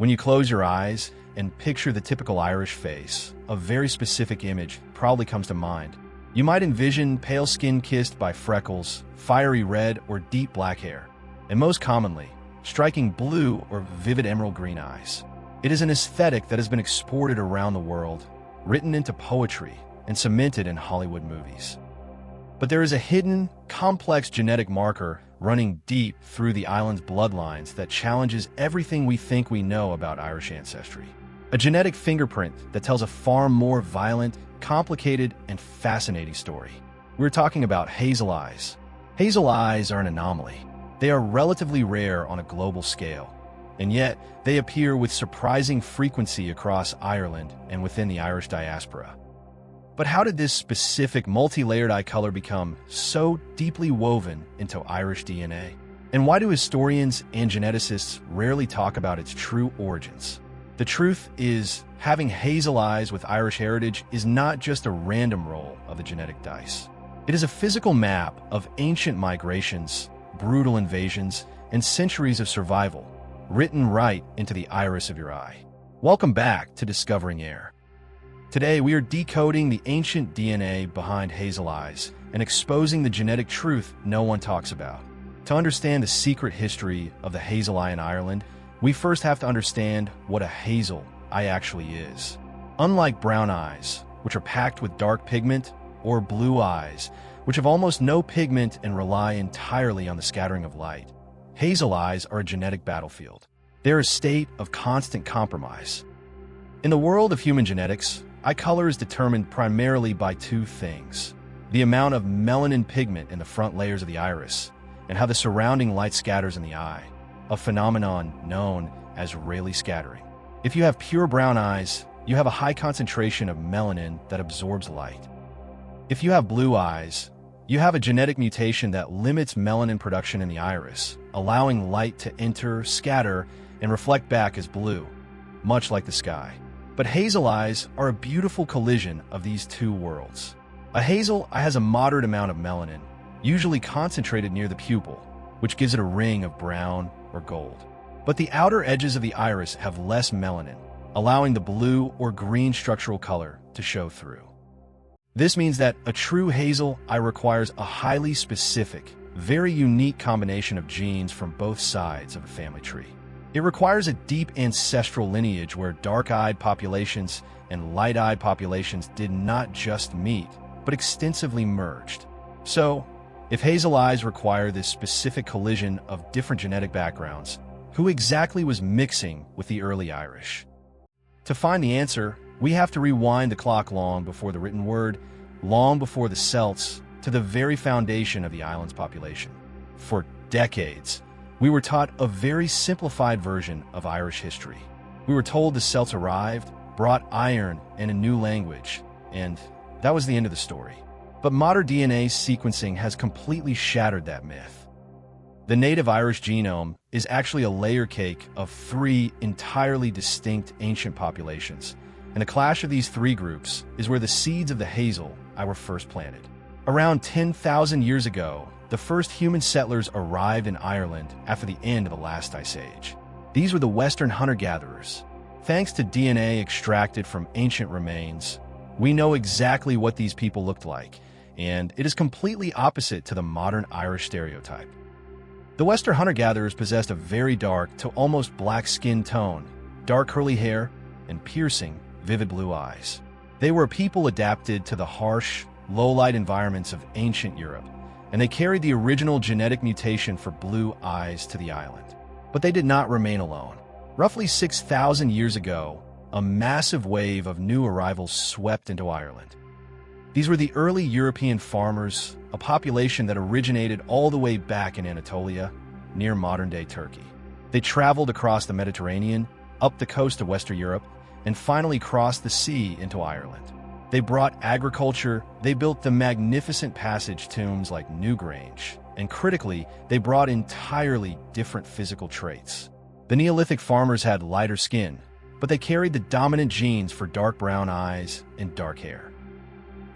When you close your eyes and picture the typical Irish face, a very specific image probably comes to mind. You might envision pale skin kissed by freckles, fiery red or deep black hair, and most commonly, striking blue or vivid emerald green eyes. It is an aesthetic that has been exported around the world, written into poetry, and cemented in Hollywood movies. But there is a hidden, complex genetic marker running deep through the island's bloodlines that challenges everything we think we know about Irish ancestry. A genetic fingerprint that tells a far more violent, complicated, and fascinating story. We're talking about hazel eyes. Hazel eyes are an anomaly. They are relatively rare on a global scale, and yet they appear with surprising frequency across Ireland and within the Irish diaspora. But how did this specific multi-layered eye color become so deeply woven into Irish DNA? And why do historians and geneticists rarely talk about its true origins? The truth is, having hazel eyes with Irish heritage is not just a random roll of the genetic dice. It is a physical map of ancient migrations, brutal invasions, and centuries of survival, written right into the iris of your eye. Welcome back to Discovering Éire. Today, we are decoding the ancient DNA behind hazel eyes and exposing the genetic truth no one talks about. To understand the secret history of the hazel eye in Ireland, we first have to understand what a hazel eye actually is. Unlike brown eyes, which are packed with dark pigment, or blue eyes, which have almost no pigment and rely entirely on the scattering of light, hazel eyes are a genetic battlefield. They're a state of constant compromise. In the world of human genetics, eye color is determined primarily by two things: the amount of melanin pigment in the front layers of the iris, and how the surrounding light scatters in the eye, a phenomenon known as Rayleigh scattering. If you have pure brown eyes, you have a high concentration of melanin that absorbs light. If you have blue eyes, you have a genetic mutation that limits melanin production in the iris, allowing light to enter, scatter, and reflect back as blue, much like the sky. But hazel eyes are a beautiful collision of these two worlds. A hazel eye has a moderate amount of melanin, usually concentrated near the pupil, which gives it a ring of brown or gold. But the outer edges of the iris have less melanin, allowing the blue or green structural color to show through. This means that a true hazel eye requires a highly specific, very unique combination of genes from both sides of a family tree. It requires a deep ancestral lineage where dark-eyed populations and light-eyed populations did not just meet, but extensively merged. So, if hazel eyes require this specific collision of different genetic backgrounds, who exactly was mixing with the early Irish? To find the answer, we have to rewind the clock long before the written word, long before the Celts, to the very foundation of the island's population. For decades, we were taught a very simplified version of Irish history. We were told the Celts arrived, brought iron and a new language, and that was the end of the story. But modern DNA sequencing has completely shattered that myth. The native Irish genome is actually a layer cake of three entirely distinct ancient populations, and the clash of these three groups is where the seeds of the hazel eye were first planted. Around 10,000 years ago, the first human settlers arrived in Ireland after the end of the last ice age. These were the Western hunter-gatherers. Thanks to DNA extracted from ancient remains, we know exactly what these people looked like, and it is completely opposite to the modern Irish stereotype. The Western hunter-gatherers possessed a very dark to almost black skin tone, dark curly hair, and piercing, vivid blue eyes. They were a people adapted to the harsh, low-light environments of ancient Europe, and they carried the original genetic mutation for blue eyes to the island. But they did not remain alone. Roughly 6,000 years ago, a massive wave of new arrivals swept into Ireland. These were the early European farmers, a population that originated all the way back in Anatolia, near modern-day Turkey. They traveled across the Mediterranean, up the coast of Western Europe, and finally crossed the sea into Ireland. They brought agriculture, they built the magnificent passage tombs like Newgrange, and critically, they brought entirely different physical traits. The Neolithic farmers had lighter skin, but they carried the dominant genes for dark brown eyes and dark hair.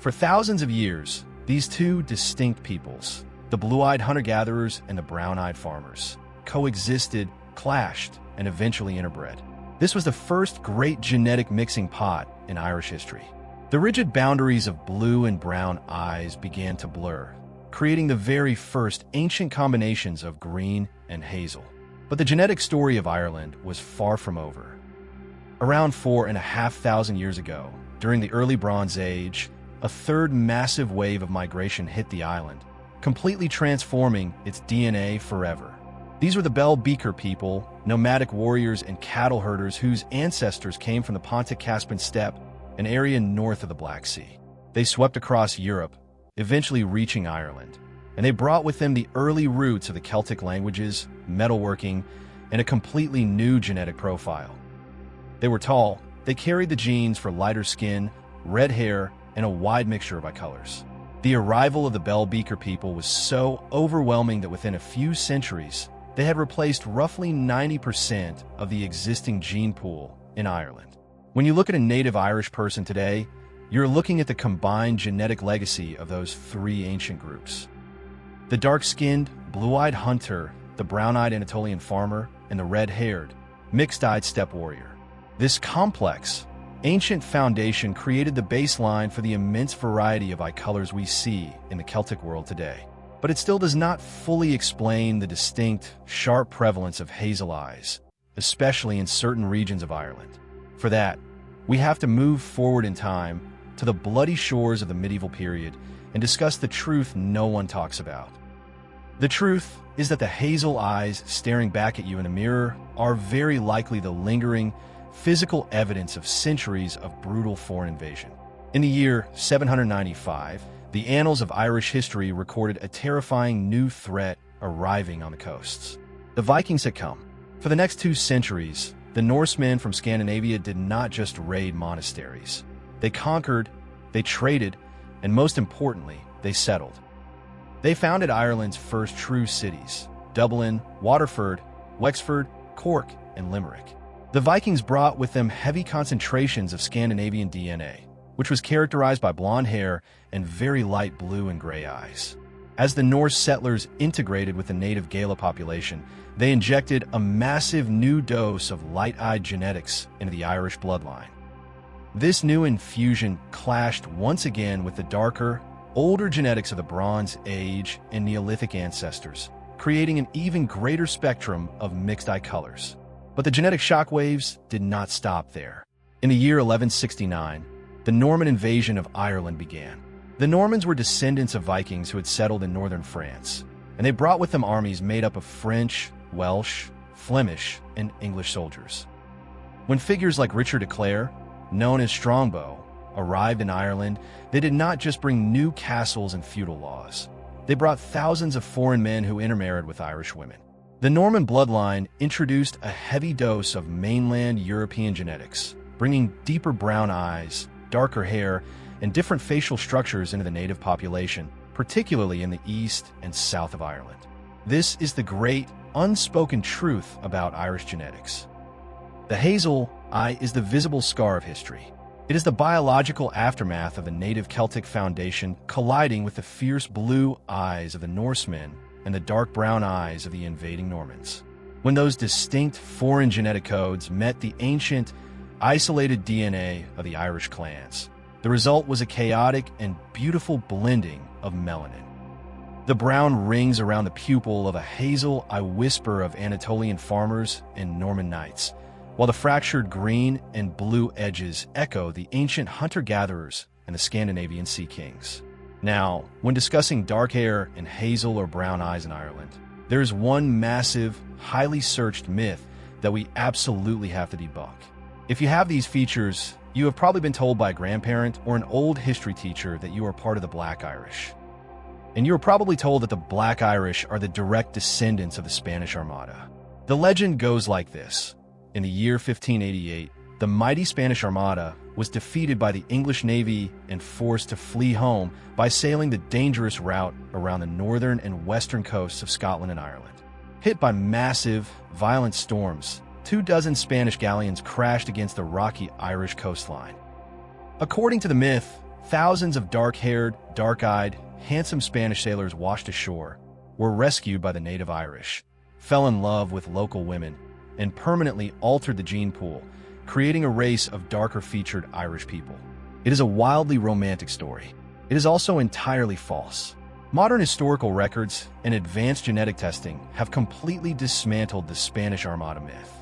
For thousands of years, these two distinct peoples, the blue-eyed hunter-gatherers and the brown-eyed farmers, coexisted, clashed, and eventually interbred. This was the first great genetic mixing pot in Irish history. The rigid boundaries of blue and brown eyes began to blur, creating the very first ancient combinations of green and hazel. But the genetic story of Ireland was far from over. Around 4,500 years ago, during the early Bronze Age, a third massive wave of migration hit the island, completely transforming its DNA forever. These were the Bell Beaker people, nomadic warriors and cattle herders whose ancestors came from the Pontic-Caspian steppe, an area north of the Black Sea. They swept across Europe, eventually reaching Ireland, and they brought with them the early roots of the Celtic languages, metalworking, and a completely new genetic profile. They were tall, they carried the genes for lighter skin, red hair, and a wide mixture of eye colors. The arrival of the Bell Beaker people was so overwhelming that within a few centuries, they had replaced roughly 90% of the existing gene pool in Ireland. When you look at a native Irish person today, you're looking at the combined genetic legacy of those three ancient groups. The dark-skinned, blue-eyed hunter, the brown-eyed Anatolian farmer, and the red-haired, mixed-eyed steppe warrior. This complex, ancient foundation created the baseline for the immense variety of eye colors we see in the Celtic world today. But it still does not fully explain the distinct, sharp prevalence of hazel eyes, especially in certain regions of Ireland. For that, we have to move forward in time to the bloody shores of the medieval period and discuss the truth no one talks about. The truth is that the hazel eyes staring back at you in a mirror are very likely the lingering, physical evidence of centuries of brutal foreign invasion. In the year 795, the annals of Irish history recorded a terrifying new threat arriving on the coasts. The Vikings had come. For the next 2 centuries, the Norsemen from Scandinavia did not just raid monasteries. They conquered, they traded, and most importantly, they settled. They founded Ireland's first true cities: Dublin, Waterford, Wexford, Cork, and Limerick. The Vikings brought with them heavy concentrations of Scandinavian DNA, which was characterized by blonde hair and very light blue and gray eyes. As the Norse settlers integrated with the native Gaelic population, they injected a massive new dose of light-eyed genetics into the Irish bloodline. This new infusion clashed once again with the darker, older genetics of the Bronze Age and Neolithic ancestors, creating an even greater spectrum of mixed eye colors. But the genetic shockwaves did not stop there. In the year 1169, the Norman invasion of Ireland began. The Normans were descendants of Vikings who had settled in northern France, and they brought with them armies made up of French, Welsh, Flemish, and English soldiers. When figures like Richard de Clare, known as Strongbow, arrived in Ireland, they did not just bring new castles and feudal laws. They brought thousands of foreign men who intermarried with Irish women. The Norman bloodline introduced a heavy dose of mainland European genetics, bringing deeper brown eyes, darker hair, and different facial structures into the native population, particularly in the east and south of Ireland. This is the great, unspoken truth about Irish genetics. The hazel eye is the visible scar of history. It is the biological aftermath of the native Celtic foundation colliding with the fierce blue eyes of the Norsemen and the dark brown eyes of the invading Normans. When those distinct foreign genetic codes met the ancient, isolated DNA of the Irish clans, the result was a chaotic and beautiful blending of melanin. The brown rings around the pupil of a hazel eye whisper of Anatolian farmers and Norman knights, while the fractured green and blue edges echo the ancient hunter-gatherers and the Scandinavian sea kings. Now, when discussing dark hair and hazel or brown eyes in Ireland, there is one massive, highly searched myth that we absolutely have to debunk. If you have these features, you have probably been told by a grandparent or an old history teacher that you are part of the Black Irish. And you were probably told that the Black Irish are the direct descendants of the Spanish Armada. The legend goes like this. In the year 1588, the mighty Spanish Armada was defeated by the English Navy and forced to flee home by sailing the dangerous route around the northern and western coasts of Scotland and Ireland. Hit by massive, violent storms, 24 Spanish galleons crashed against the rocky Irish coastline. According to the myth, thousands of dark-haired, dark-eyed, handsome Spanish sailors washed ashore, were rescued by the native Irish, fell in love with local women, and permanently altered the gene pool, creating a race of darker-featured Irish people. It is a wildly romantic story. It is also entirely false. Modern historical records and advanced genetic testing have completely dismantled the Spanish Armada myth.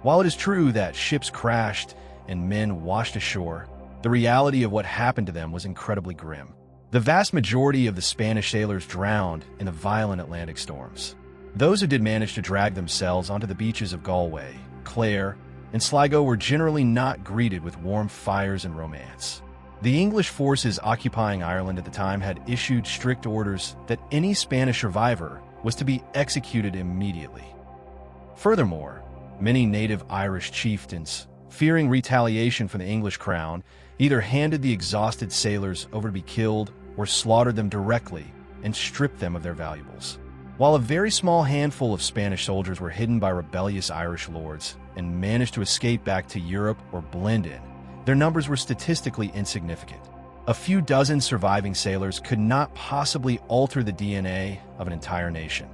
While it is true that ships crashed and men washed ashore, the reality of what happened to them was incredibly grim. The vast majority of the Spanish sailors drowned in the violent Atlantic storms. Those who did manage to drag themselves onto the beaches of Galway, Clare, and Sligo were generally not greeted with warm fires and romance. The English forces occupying Ireland at the time had issued strict orders that any Spanish survivor was to be executed immediately. Furthermore, many native Irish chieftains, fearing retaliation from the English crown, either handed the exhausted sailors over to be killed or slaughtered them directly and stripped them of their valuables. While a very small handful of Spanish soldiers were hidden by rebellious Irish lords and managed to escape back to Europe or blend in, their numbers were statistically insignificant. A few dozen surviving sailors could not possibly alter the DNA of an entire nation.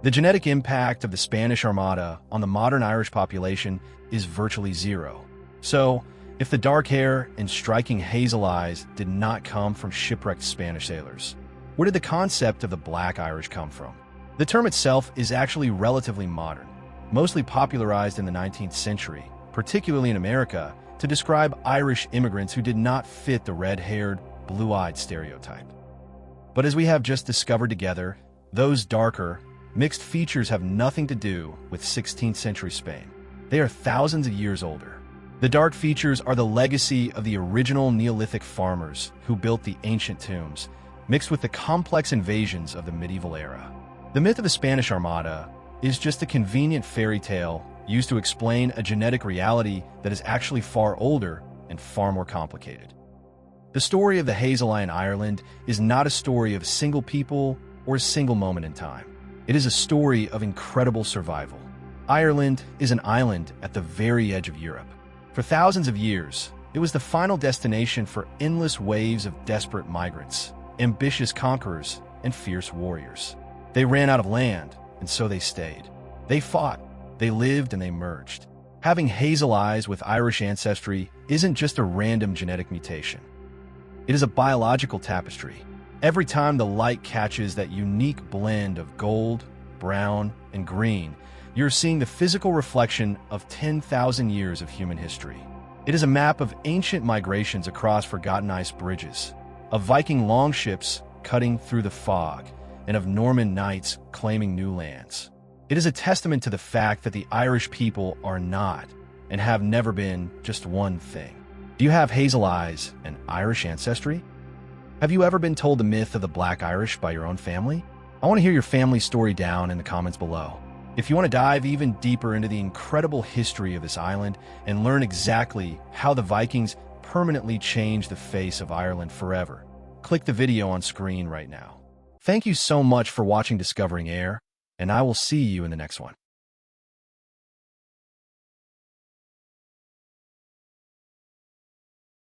The genetic impact of the Spanish Armada on the modern Irish population is virtually zero. So, if the dark hair and striking hazel eyes did not come from shipwrecked Spanish sailors, where did the concept of the Black Irish come from? The term itself is actually relatively modern, mostly popularized in the 19th century, particularly in America, to describe Irish immigrants who did not fit the red-haired, blue-eyed stereotype. But as we have just discovered together, those darker, mixed features have nothing to do with 16th century Spain. They are thousands of years older. The dark features are the legacy of the original Neolithic farmers who built the ancient tombs, mixed with the complex invasions of the medieval era. The myth of the Spanish Armada is just a convenient fairy tale used to explain a genetic reality that is actually far older and far more complicated. The story of the Hazel in Ireland is not a story of a single people or a single moment in time. It is a story of incredible survival. Ireland is an island at the very edge of Europe. For thousands of years, it was the final destination for endless waves of desperate migrants, ambitious conquerors, and fierce warriors. They ran out of land, and so they stayed. They fought, they lived, and they merged. Having hazel eyes with Irish ancestry isn't just a random genetic mutation. It is a biological tapestry. Every time the light catches that unique blend of gold, brown, and green, you're seeing the physical reflection of 10,000 years of human history. It is a map of ancient migrations across forgotten ice bridges, of Viking longships cutting through the fog, and of Norman knights claiming new lands. It is a testament to the fact that the Irish people are not, and have never been, just one thing. Do you have hazel eyes and Irish ancestry? Have you ever been told the myth of the Black Irish by your own family? I want to hear your family's story down in the comments below. If you want to dive even deeper into the incredible history of this island and learn exactly how the Vikings permanently changed the face of Ireland forever, click the video on screen right now. Thank you so much for watching Discovering Éire, and I will see you in the next one.